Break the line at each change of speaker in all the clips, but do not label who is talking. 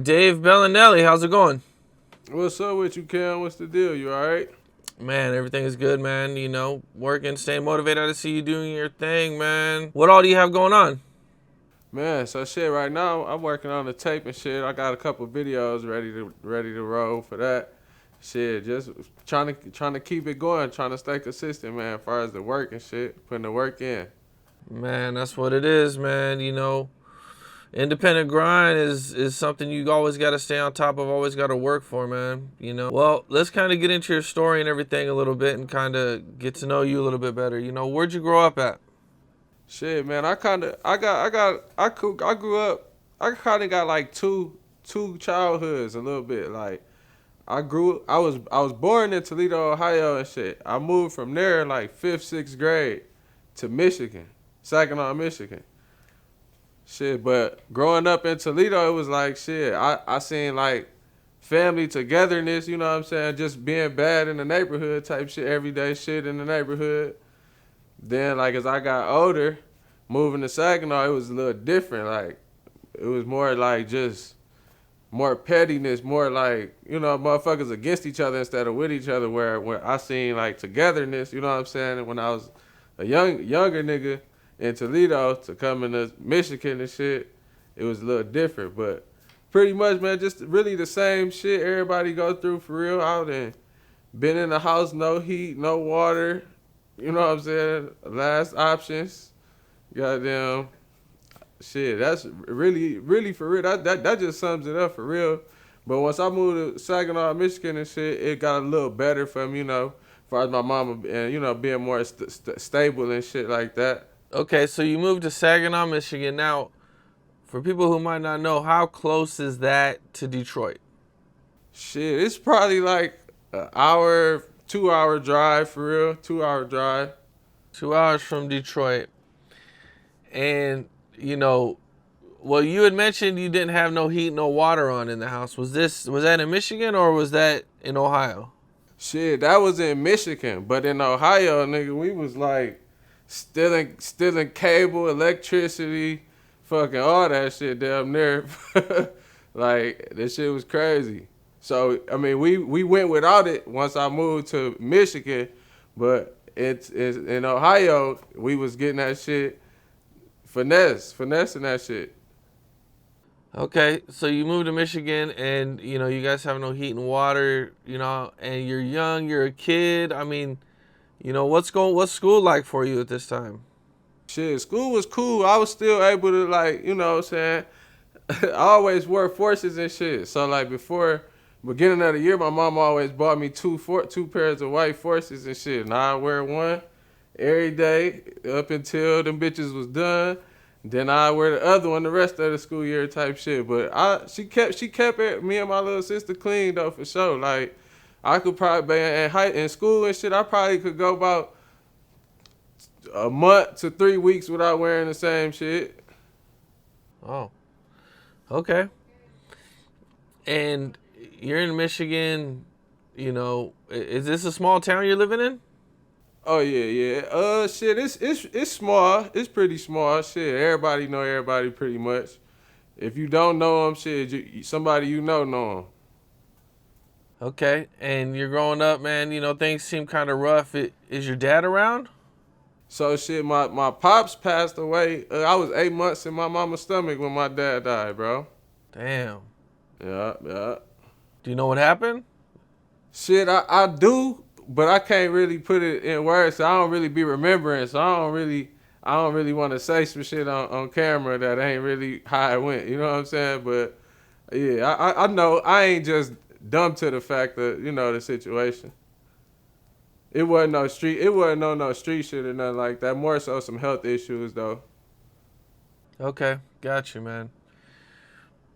Dave Bellanelli, how's it going?
What's up with you, Cam? What's the deal? You all right?
Man, everything is good, man. You know, working, staying motivated to see you doing your thing, man. What all do you have going on?
Man, so shit, right now I'm working on the tape and shit. I got a couple videos ready to roll for that. Shit, just trying to keep it going, trying to stay consistent, man, as far as the work and shit, putting the work in.
Man, that's what it is, man. You know, independent grind is something you always got to stay on top of, always got to work for, man. You know. Well, let's kind of get into your story and everything a little bit and kind of get to know you a little bit better. You know, where'd you grow up at?
Shit, man, I grew up. I kind of got like two childhoods a little bit. Like I was born in Toledo, Ohio, and shit. I moved from there in like fifth, sixth grade to Michigan, Saginaw, Michigan. Shit, but growing up in Toledo, it was like shit. I seen like family togetherness, you know what I'm saying? Just being bad in the neighborhood type shit, everyday shit in the neighborhood. Then like as I got older, moving to Saginaw, it was a little different. Like it was more like just more pettiness, more like, you know, motherfuckers against each other instead of with each other where I seen like togetherness, you know what I'm saying? When I was a younger nigga in Toledo to come into Michigan and shit, it was a little different. But pretty much, man, just really the same shit everybody go through for real. I done been in the house, no heat, no water, you know what I'm saying? Last options. Goddamn shit. That's really for real. That just sums it up for real. But once I moved to Saginaw, Michigan and shit, it got a little better for me, you know, as far as my mama and, you know, being more stable and shit like that.
Okay, so you moved to Saginaw, Michigan. Now, for people who might not know, how close is that to Detroit?
Shit, it's probably like an hour, 2 hour drive for real. 2 hour drive.
2 hours from Detroit. And, you know, well, you had mentioned you didn't have no heat, no water on in the house. Was that in Michigan or was that in Ohio?
Shit, that was in Michigan, but in Ohio, nigga, we was like stealing cable, electricity, fucking all that shit down there. Like that shit was crazy. So I mean, we went without it once I moved to Michigan, but it's in Ohio we was getting that shit finessing that shit.
Okay, so you moved to Michigan and, you know, you guys have no heat and water, you know, and you're young, you're a kid. I mean, you know, what's school like for you at this time?
Shit, school was cool. I was still able to like, you know what I'm saying? I always wore forces and shit. So like before beginning of the year, my mom always bought me two pairs of white forces and shit. And I wear one every day up until them bitches was done. Then I wear the other one the rest of the school year type shit. But she kept me and my little sister clean though for sure. Like I could probably in school and shit. I probably could go about a month to 3 weeks without wearing the same shit.
Oh, okay. And you're in Michigan, you know, is this a small town you're living in?
Oh yeah, yeah. Shit, it's small. It's pretty small. Shit, everybody know everybody pretty much. If you don't know them, shit, somebody you know them.
Okay, and you're growing up, man, you know, things seem kind of rough. Is your dad around?
So shit, my pops passed away. I was 8 months in my mama's stomach when my dad died, bro.
Damn.
Yeah, yeah.
Do you know what happened?
Shit, I do, but I can't really put it in words. So I don't really be remembering. So I don't really want to say some shit on camera that ain't really how it went. You know what I'm saying? But yeah, I know I ain't just dumb to the fact that, you know, the situation. It wasn't no street. It wasn't no street shit or nothing like that. More so some health issues though.
Okay, got you, man.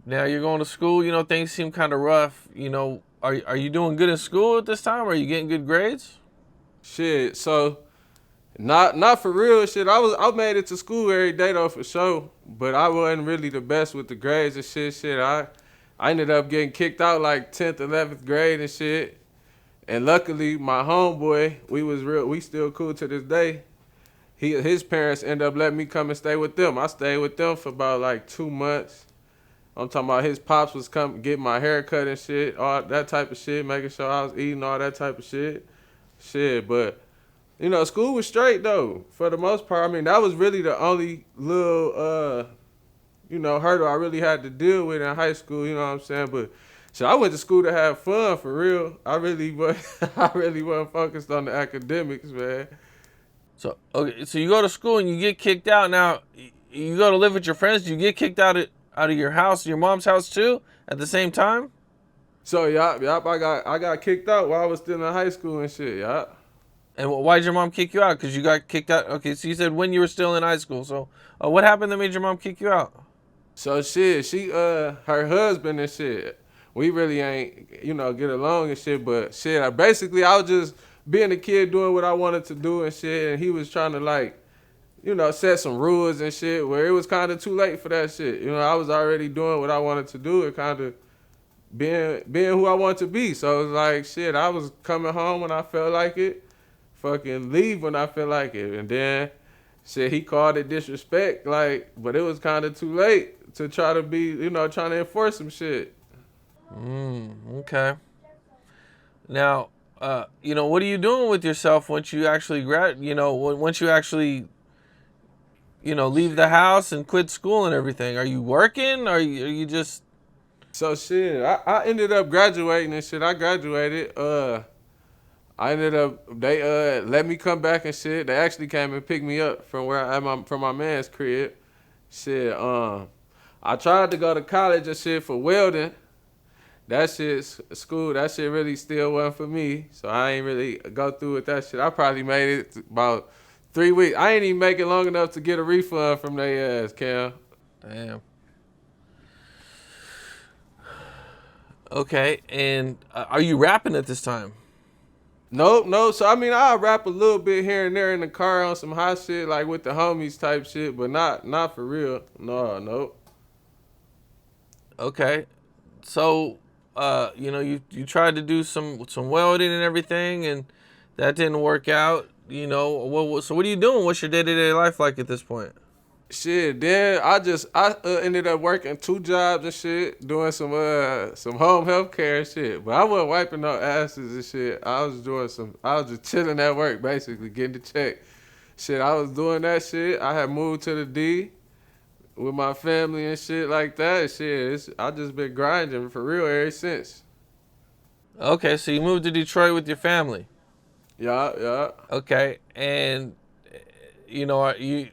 Now you're going to school, you know, things seem kind of rough. You know, are you doing good in school at this time? Are you getting good grades?
Shit. So not for real shit. I made it to school every day though for sure, but I wasn't really the best with the grades and shit. I ended up getting kicked out like 10th, 11th grade and shit. And luckily, my homeboy, we still cool to this day. His parents ended up letting me come and stay with them. I stayed with them for about like 2 months. I'm talking about his pops was come get my hair cut and shit, all that type of shit, making sure I was eating all that type of shit. Shit, but you know, school was straight though, for the most part. I mean, that was really the only little you know, hurdle I really had to deal with in high school, you know what I'm saying? But so I went to school to have fun for real. I really was I really wasn't focused on the academics, man.
So okay, so you go to school and you get kicked out. Now you go to live with your friends. Do you get kicked out of your house, your mom's house too, at the same time?
So yup, I got kicked out while I was still in high school and shit, yup.
And why did your mom kick you out? Because you got kicked out. Okay, so you said when you were still in high school. So what happened that made your mom kick you out?
So shit, she her husband and shit. We really ain't, you know, get along and shit, but shit, I was just being a kid doing what I wanted to do and shit, and he was trying to like, you know, set some rules and shit where it was kind of too late for that shit. You know, I was already doing what I wanted to do and kind of being who I wanted to be. So it was like shit, I was coming home when I felt like it, fucking leave when I felt like it, and then shit, he called it disrespect, like, but it was kind of too late to try to be, you know, trying to enforce some shit.
Okay. Now, you know, what are you doing with yourself once you actually you know, once you actually, you know, leave the house and quit school and everything? Are you working? Are you just?
So shit, I ended up graduating and shit. I graduated. I ended up they let me come back and shit. They actually came and picked me up from where I am from my man's crib. Shit, I tried to go to college and shit for welding. That shit's school. That shit really still wasn't for me. So I ain't really go through with that shit. I probably made it about 3 weeks. I ain't even make it long enough to get a refund from their ass, Cam.
Damn. Okay, and are you rapping at this time?
Nope, no. So I mean, I rap a little bit here and there in the car on some hot shit, like with the homies type shit, but not for real. No, nope.
Okay, so you know, you tried to do some welding and everything, and that didn't work out. You know, so what are you doing? What's your day-to-day life like at this point?
Shit, then I ended up working 2 jobs and shit, doing some home health care and shit. But I wasn't wiping no asses and shit. I was just chilling at work basically, getting the check. Shit, I was doing that shit. I had moved to the D with my family and shit like that. Shit, I just been grinding for real ever since.
Okay, so you moved to Detroit with your family.
Yeah, yeah.
Okay, and you know, you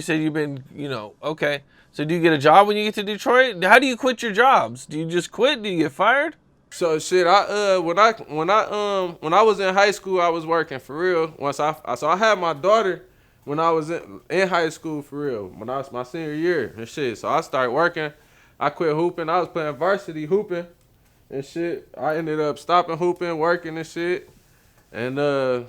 said you've been, you know, okay. So do you get a job when you get to Detroit? How do you quit your jobs? Do you just quit? Do you get fired?
So shit, when I was in high school, I was working for real. I had my daughter when I was in high school for real. When I was my senior year and shit. So I started working. I quit hooping. I was playing varsity hooping and shit. I ended up stopping hooping, working and shit. And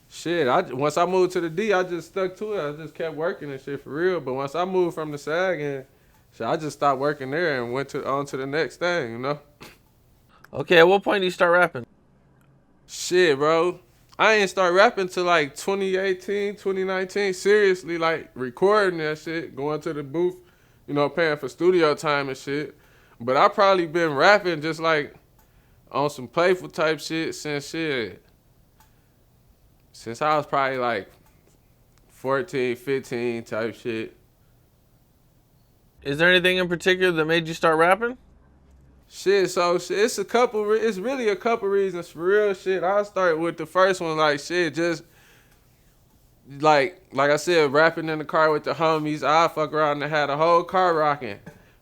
shit, once I moved to the D, I just stuck to it. I just kept working and shit for real. But once I moved from the SAG, and shit, I just stopped working there and went on to the next thing, you know?
Okay, at what point do you start rapping?
Shit, bro. I ain't start rapping till like 2018, 2019. Seriously, like recording that shit, going to the booth, you know, paying for studio time and shit. But I probably been rapping just like on some playful type shit since I was probably like 14, 15 type shit.
Is there anything in particular that made you start rapping?
Shit, so shit, it's really a couple reasons for real shit. I'll start with the first one, like shit, just like I said, rapping in the car with the homies. I fuck around and had a whole car rocking.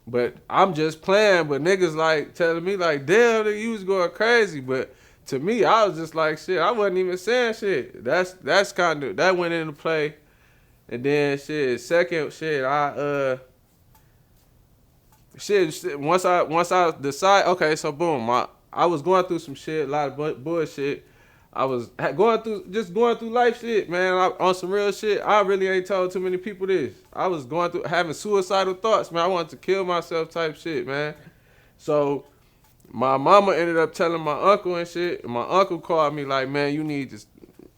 But I'm just playing, but niggas like telling me like, damn, nigga, you was going crazy. But to me, I was just like, shit, I wasn't even saying shit. That's kind of, that went into play. And then shit, second shit, once I decide, okay, so boom, I was going through some shit, a lot of bullshit. I was going through life shit, man. On some real shit. I really ain't told too many people this. I was going through having suicidal thoughts, man. I wanted to kill myself type shit, man. So my mama ended up telling my uncle and shit. And my uncle called me like, man, you need to,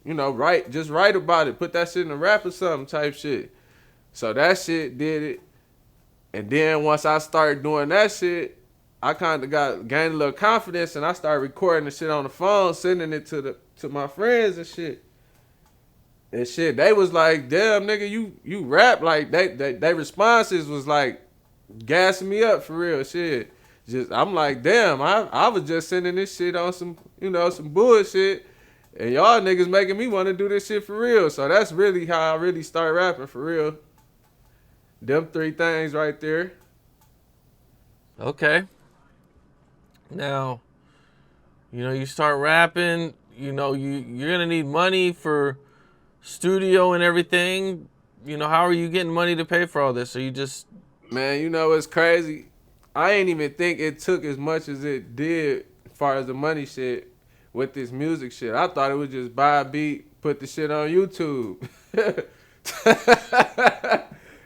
you know, write about it. Put that shit in a rap or something type shit. So that shit did it. And then once I started doing that shit, I kind of gained a little confidence, and I started recording the shit on the phone, sending it to my friends and shit. And shit, they was like, "Damn, nigga, you rap." Like they responses was like gassing me up for real. Shit, just I'm like, damn, I was just sending this shit on some some bullshit, and y'all niggas making me want to do this shit for real. So that's really how I really started rapping for real. Them three things right there.
Okay. Now, you start rapping. You're gonna need money for studio and everything. How are you getting money to pay for all this? Are you just
Man, it's crazy. I ain't even think it took as much as it did as far as the money shit with this music shit. I thought it was just buy a beat, put the shit on YouTube.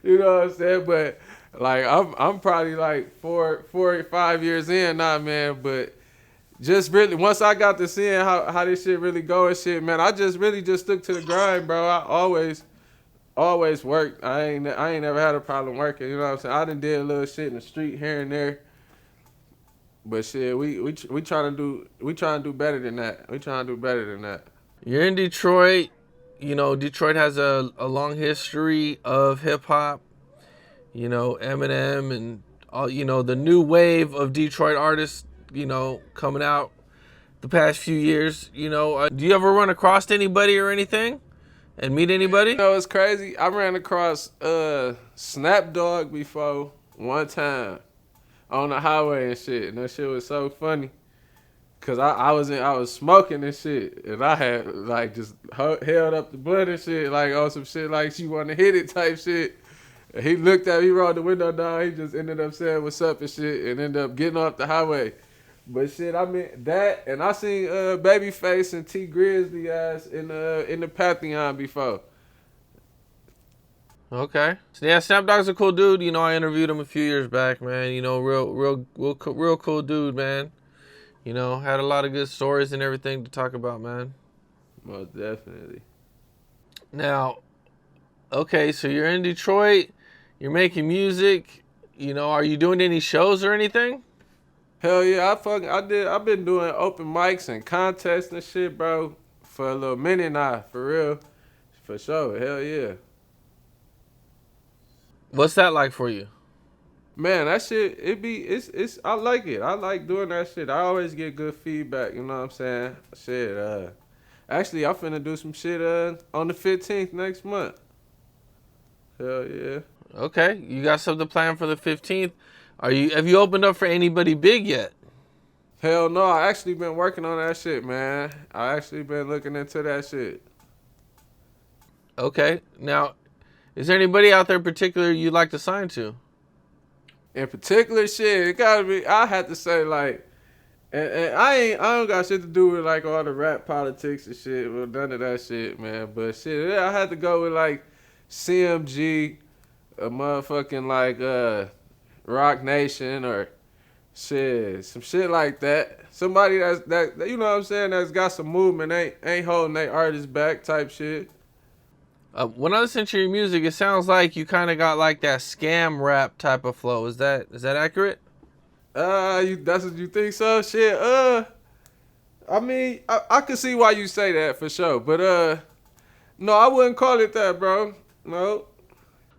You know what I'm saying? But like I'm probably like 5 years in now, man. But just really once I got to seeing how this shit really go and shit, man, I just really just stuck to the grind, bro. I always worked. I ain't never had a problem working. You know what I'm saying? I done did a little shit in the street here and there. But shit, we trying to do better than that. We trying to do better than that.
you're in Detroit? Detroit has a long history of hip hop. Eminem and all. The new wave of Detroit artists. Coming out the past few years. Do you ever run across anybody or anything, and meet anybody?
It's crazy. I ran across Snap Dogg before one time on the highway and shit, and that shit was so funny. Cause I was smoking and shit, and I had like just held up the blunt and shit, like on some shit like she wanna hit it type shit. And he looked at me, rolled the window down. He just ended up saying what's up and shit, and ended up getting off the highway. But shit, I mean that, and I seen Babyface and T Grizzly ass in the Pantheon before.
Okay. So yeah, Snap Dogg's a cool dude. I interviewed him a few years back, man. Real cool dude, man. Had a lot of good stories and everything to talk about, man.
Most definitely.
Now, okay, so you're in Detroit. You're making music. Are you doing any shows or anything?
Hell yeah, I've been doing open mics and contests and shit, bro, for a little minute now, for real. For sure. Hell yeah.
What's that like for you?
Man, that shit, it's I like it. I like doing that shit. I always get good feedback, you know what I'm saying? Shit, actually I'm finna do some shit on the 15th next month. Hell yeah.
Okay, you got something planned for the 15th. Have you opened up for anybody big yet?
Hell no, I actually been working on that shit, man. I actually been looking into that shit.
Okay. Now, is there anybody out there in particular you'd like to sign to?
In particular, shit, it gotta be. I had to say like, and I don't got shit to do with like all the rap politics and shit. Well, none of that shit, man. But shit, I had to go with like CMG, a motherfucking like Rock Nation or shit, some shit like that. Somebody that you know what I'm saying, that's got some movement, ain't holding their artists back type shit.
When I listen to your music, it sounds like you kind of got like that scam rap type of flow. Is that accurate?
That's what you think so? Shit, I mean, I could see why you say that for sure, but no, I wouldn't call it that, bro. No.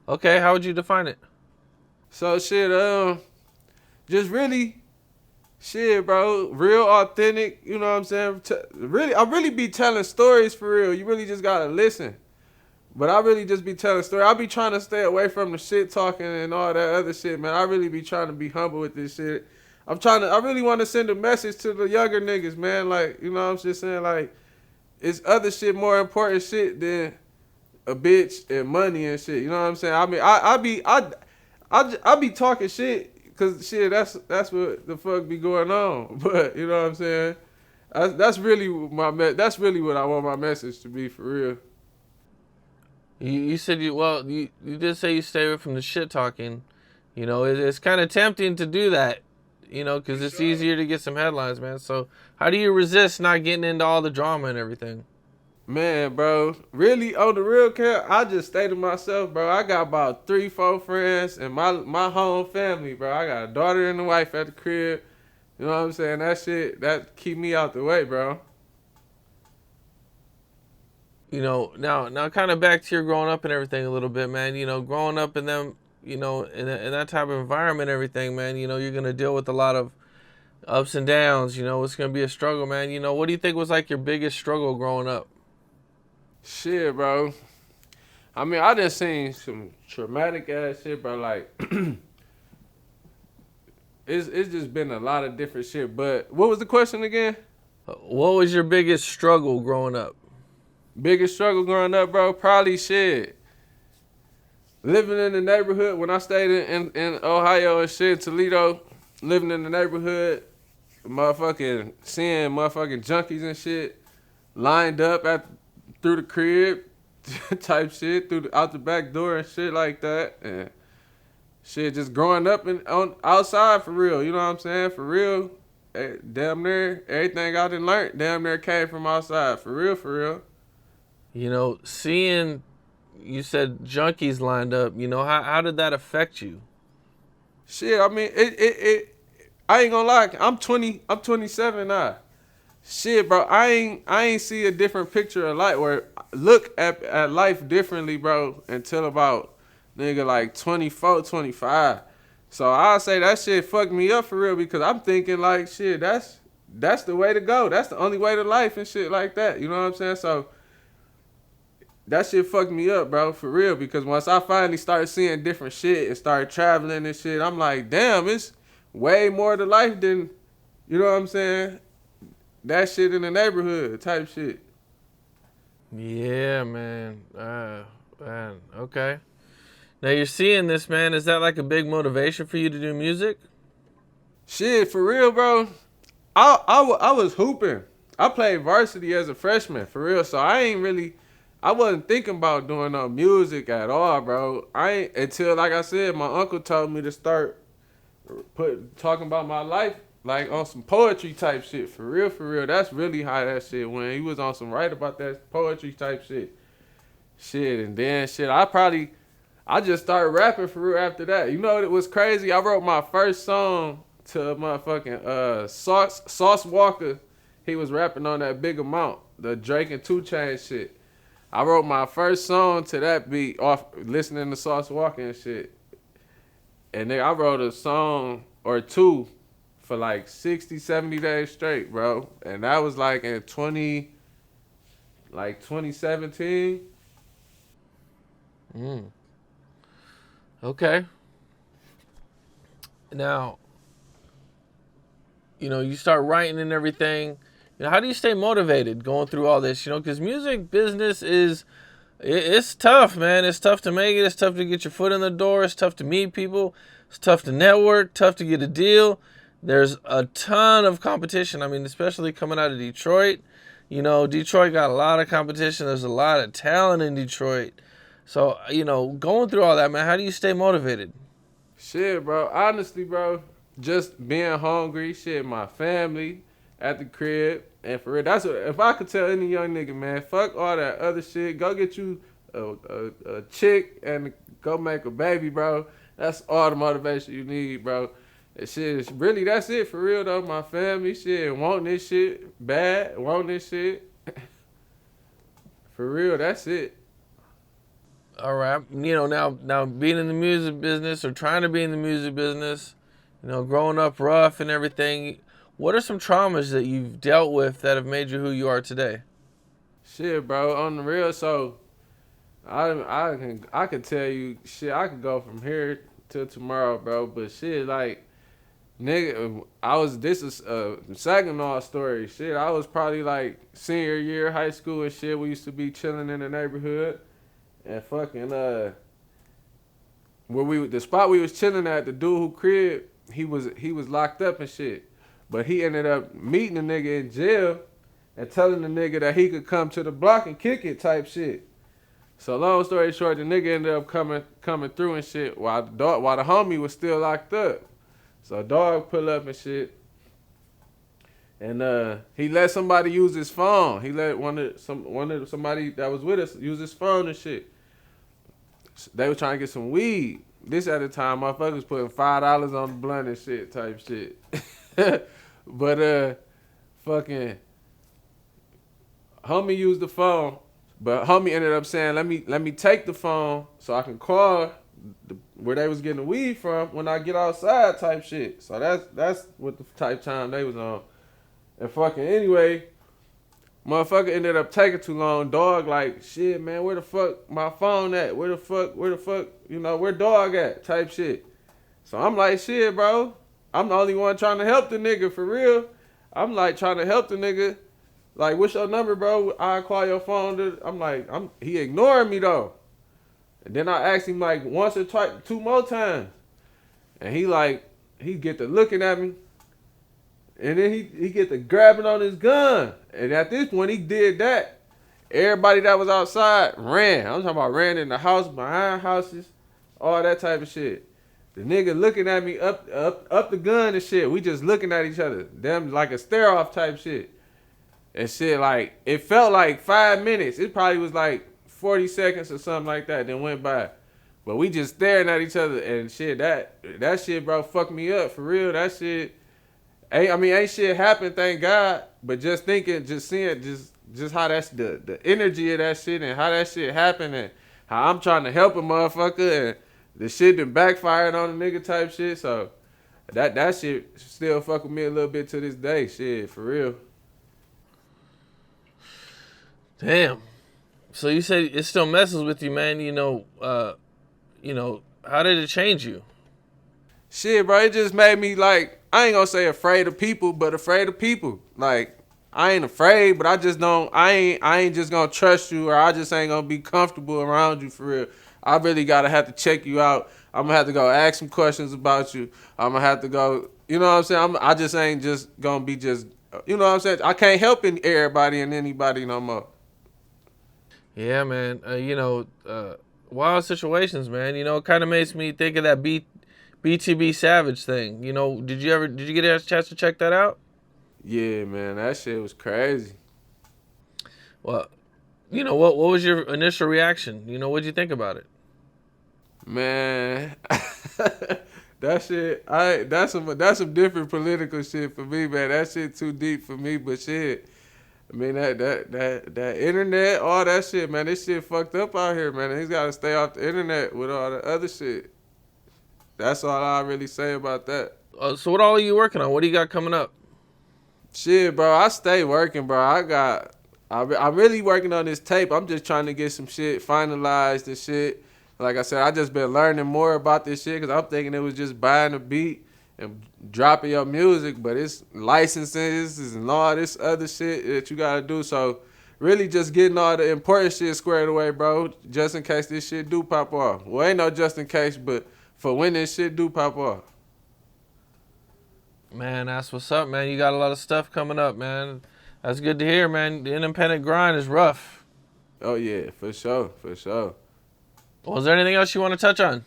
Okay, how would you define it?
So shit, just really, shit, bro, real authentic. You know what I'm saying? I really be telling stories for real. You really just gotta listen. But I really just be telling stories. I be trying to stay away from the shit talking and all that other shit, man. I really be trying to be humble with this shit. I really want to send a message to the younger niggas, man. Like, you know what I'm just saying? Like, it's other shit more important shit than a bitch and money and shit. You know what I'm saying? I mean, I be talking shit because shit, that's what the fuck be going on. But you know what I'm saying? That's really what I want my message to be for real.
You said you did say you stay away from the shit talking. It's kind of tempting to do that. Because it's easier to get some headlines, man. So how do you resist not getting into all the drama and everything?
Man, bro, really on the real care, I just stay to myself, bro. I got about 3, 4 friends and my home family, bro. I got a daughter and a wife at the crib. You know what I'm saying? That shit that keep me out the way, bro.
Now kind of back to your growing up and everything a little bit, man. Growing up in them, in that type of environment, everything, man. You're gonna deal with a lot of ups and downs. It's gonna be a struggle, man. What do you think was like your biggest struggle growing up?
Shit, bro. I mean, I done seen some traumatic ass shit, bro. Like, it's just been a lot of different shit. But what was the question again?
What was your biggest struggle growing up?
Biggest struggle growing up, bro? Probably shit. Living in the neighborhood when I stayed in Ohio and shit, Toledo, living in the neighborhood, motherfucking seeing motherfucking junkies and shit lined up through the crib type shit, out the back door and shit like that. And shit, just growing up on outside for real, you know what I'm saying? For real, damn near everything I done learned damn near came from outside. For real, for real.
Seeing you said junkies lined up, how did that affect you?
Shit, I mean, I ain't gonna lie. I'm 20. I'm 27 now. Shit, bro. I ain't see a different picture of life or look at life differently, bro, until about nigga like 24, 25. So I'll say that shit fucked me up for real because I'm thinking like shit. That's the way to go. That's the only way to life and shit like that. You know what I'm saying? So that shit fucked me up, bro, for real. Because once I finally started seeing different shit and started traveling and shit, I'm like, damn, it's way more to life than, you know what I'm saying? That shit in the neighborhood type shit.
Yeah, man. Man. Okay. Now you're seeing this, man. Is that like a big motivation for you to do music?
Shit, for real, bro. I was hooping. I played varsity as a freshman, for real. So I wasn't thinking about doing no music at all, bro. I ain't until, like I said, my uncle told me to start talking about my life like on some poetry type shit. For real, for real. That's really how that shit went. He was on some right about that poetry type shit. Shit, and then shit, I just started rapping for real after that. You know what it was crazy? I wrote my first song to motherfucking Sauce Walker. He was rapping on that Big Amount, the Drake and 2 Chainz shit. I wrote my first song to that beat off listening to Sauce Walker and shit. And then I wrote a song or two for like 60, 70 days straight, bro. And that was like in 2017.
Okay. Now, you start writing and everything. How do you stay motivated going through all this? Because music business it's tough, man. It's tough to make it. It's tough to get your foot in the door. It's tough to meet people. It's tough to network. Tough to get a deal. There's a ton of competition. I mean, especially coming out of Detroit. Detroit got a lot of competition. There's a lot of talent in Detroit. So, going through all that, man, how do you stay motivated?
Shit, bro. Honestly, bro, just being hungry. Shit, my family at the crib. And for real, that's what, if I could tell any young nigga, man, fuck all that other shit. Go get you a chick and go make a baby, bro. That's all the motivation you need, bro. And shit, really, that's it for real, though. My family, shit, want this shit bad, want this shit. For real, that's it.
All right. Now being in the music business or trying to be in the music business, growing up rough and everything, what are some traumas that you've dealt with that have made you who you are today?
Shit, bro, on the real, so I can tell you, shit, I could go from here till tomorrow, bro, but shit, like, nigga, this is a Saginaw story, shit, I was probably like senior year high school and shit, we used to be chilling in the neighborhood, and fucking, the spot we was chilling at, the dude who crib, he was locked up and shit. But he ended up meeting the nigga in jail and telling the nigga that he could come to the block and kick it type shit. So long story short, the nigga ended up coming through and shit while the homie was still locked up. So dog pull up and shit. And he let somebody use his phone. He let somebody that was with us use his phone and shit. They were trying to get some weed. This at the time, motherfuckers putting $5 on the blunt and shit type shit. But fucking homie used the phone, but homie ended up saying, let me take the phone so I can call where they was getting the weed from when I get outside type shit. So that's what the type time they was on. And fucking anyway, motherfucker ended up taking too long. Dog like, shit, man, where the fuck my phone at? Where the fuck, where dog at? Type shit. So I'm like, shit, bro. I'm the only one trying to help the nigga for real. I'm like trying to help the nigga. Like, what's your number, bro? I call your phone. He ignoring me though. And then I asked him like once or twice, 2 more times. And he get to looking at me. And then he get to grabbing on his gun. And at this point, he did that. Everybody that was outside ran. I'm talking about ran in the house, behind houses, all that type of shit. The nigga looking at me up the gun and shit. We just looking at each other. Them like a stare off type shit. And shit, like, it felt like 5 minutes. It probably was like 40 seconds or something like that. Then went by. But we just staring at each other and shit. That shit, bro, fucked me up for real. That shit. Ain't shit happened, thank God. But just thinking, just seeing, just how that's the energy of that shit and how that shit happened and how I'm trying to help a motherfucker and the shit that backfired on the nigga type shit. So that shit still fuck with me a little bit to this day. Shit, for real.
Damn. So you said it still messes with you, man. How did it change you?
Shit, bro, it just made me like, I ain't gonna say afraid of people, but afraid of people. Like, I ain't afraid, but I just don't, I ain't just gonna trust you, or I just ain't gonna be comfortable around you for real. I really gotta have to check you out. I'm gonna have to go ask some questions about you. I'm gonna have to go, you know what I'm saying? I just ain't just gonna be just, you know what I'm saying? I can't help everybody and anybody no more.
Yeah, man. Wild situations, man. It kind of makes me think of that BTB Savage thing. Did you get a chance to check that out?
Yeah, man, that shit was crazy.
Well, what was your initial reaction? What'd you think about it?
Man, that shit, that's some different political shit for me, man. That shit too deep for me, but shit. I mean that internet, all that shit, man. This shit fucked up out here, man. He's gotta stay off the internet with all the other shit. That's all I really say about that.
So what all are you working on? What do you got coming up?
Shit, bro, I stay working, bro. I'm really working on this tape. I'm just trying to get some shit finalized and shit. Like I said, I just been learning more about this shit because I'm thinking it was just buying a beat and dropping your music, but it's licenses and all this other shit that you gotta do. So really just getting all the important shit squared away, bro, just in case this shit do pop off. Well, ain't no just in case, but for when this shit do pop off.
Man, that's what's up, man. You got a lot of stuff coming up, man. That's good to hear, man. The independent grind is rough.
Oh yeah, for sure, for sure.
Well, is there anything else you want to touch on?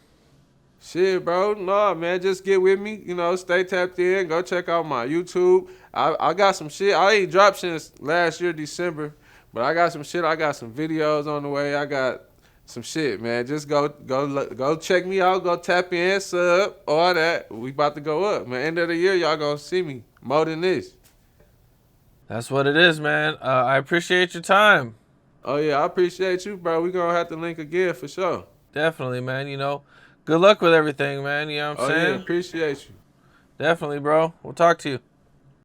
Shit, bro. No, man. Just get with me. Stay tapped in. Go check out my YouTube. I got some shit. I ain't dropped since last year, December. But I got some shit. I got some videos on the way. I got some shit, man. Just go check me out. Go tap in, sub, all that. We about to go up, man. End of the year, y'all gonna see me more than this.
That's what it is, man. I appreciate your time.
Oh, yeah. I appreciate you, bro. We gonna have to link again for sure.
Definitely, man. Good luck with everything, man. You know what I'm saying?
Yeah, appreciate you.
Definitely, bro. We'll talk to you.